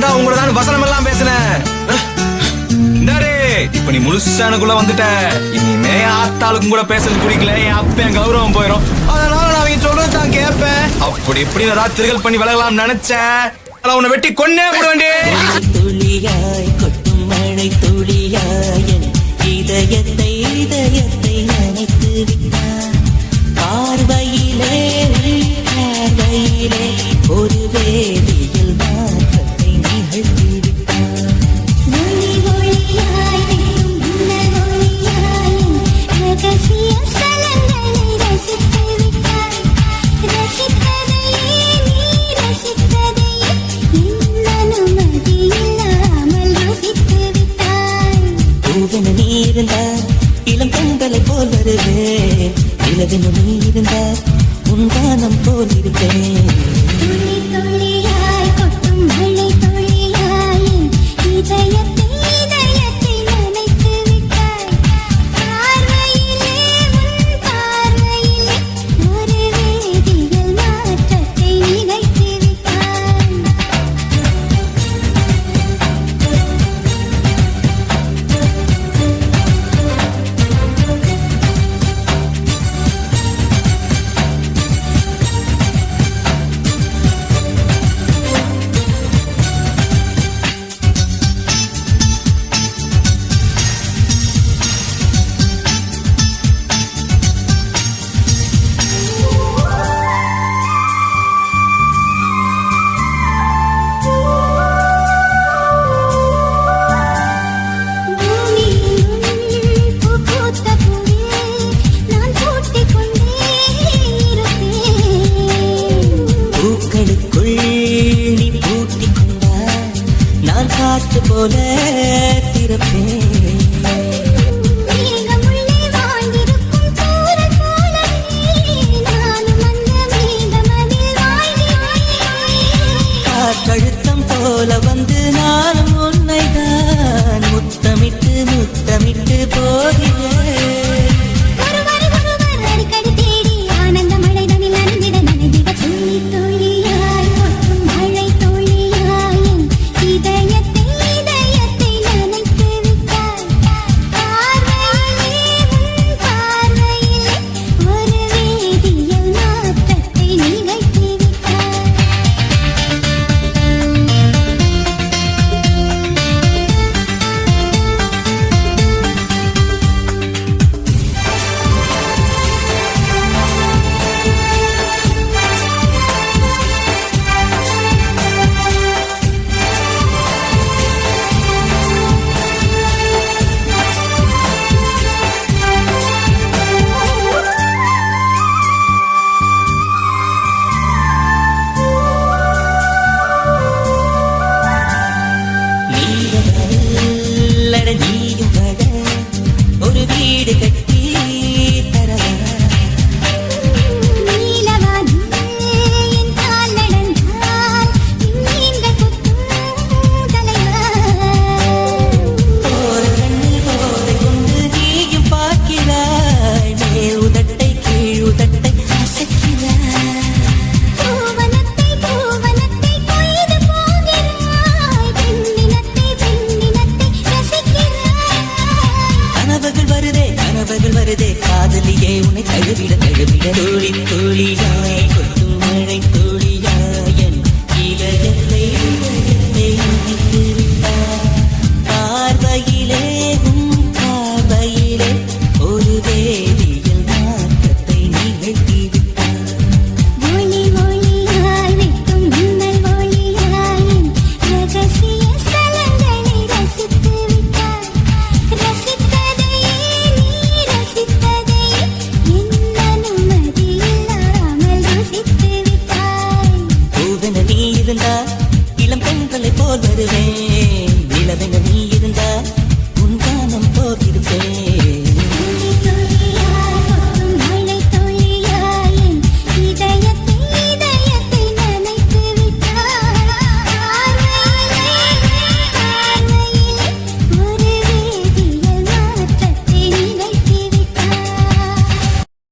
வந்தா உங்களோட தான் வசனம் எல்லாம் பேசினேன். இப்ப நீ முழுசானுக்குள்ள வந்துட்ட. இனிமே ஆத்தாளுக்கும் கூட பேசுறது பிடிக்கல. என் அப்ப என் கௌரவம் போயிடும். அதனால நான் அவங்க சொல்றது தான் கேட்பேன். அப்படி எப்படி ஏதாவது திருகல் பண்ணி விலகலாம் நினைச்சேன். உன்னை வெட்டி கொன்னே போட வேண்டிய துளியாய் கொட்டும் மழை துளியாய் இதயத்தை இதயத்தை நினைத்து விட்டார். பார்வையிலே பார்வையிலே ஒரு வேதியில் மாற்றத்தை நிகழ்த்தி விட்டார். ஒளி ஒளியாய் ரகசிய ஸ்தலங்களை ரசித்து விட்டாய். ரசித்ததையே நீ ரசித்ததையே என் அனுமதி இல்லாமல் ருசித்து விட்டாய். பூவென நீ இருந்தார் இளம் பெண்களை போல் வருவேன். நிலவென நீ இருந்தார் உன் வானம் போல் இருப்பேன். துளி துளியாய் கொட்டும் மழை துளியாய் இதயத்தை இதயத்தை நினைத்து விட்டாய். பார்வையிலே உன் பார்வையிலே ஒரு வேதியியல் மாற்றத்தை நிகழ்த்தி விட்டாய். காற்று போல திறப்பேன். மேகமுள்ளே வாழ்ந்திருக்கும் சூரன் போலவே நானும் அந்த மேகமதில் வாழ்கிறேன். காற்றழுத்தம் போல வந்து நானும் உன்னைதான் முத்தமிட்டு முத்தமிட்டு போகிறேன். ஒருவர் அடிக்கடி தேடி ஆனந்த மழைதனில் நனைந்திட நனைந்திட துளி துளியாய் கொட்டும் மழை துளியாய் இதயத்தை இதயத்தை நினைத்து விட்டாய். பார்வையிலே உன் பார்வையிலே ஒரு வேதியியல் மாற்றத்தை நிகழ்த்தி விட்டாய். நீயும் வட ஒரு வீடு கட்டி தரவா. நீலவானில் என் கால் நடந்தால் விண்மீன்கள் கொத்தும் தலைவா. போற கண்ணில் போரை கொண்டு நீயும் பார்க்கிறாய். மேல் உதட்டை கீழ் உதட்டை அசைக்கிறாய். பூவனத்தை பூவனத்தை கொய்து போகிறாய். பெண்ணினத்தை பெண்ணினத்தை ரசிக்கிறாய். கனவுகள் வருதே கனவுகள் வருதே காதலியே உன்னை தழுவிட தழுவிட துளி துளியாய்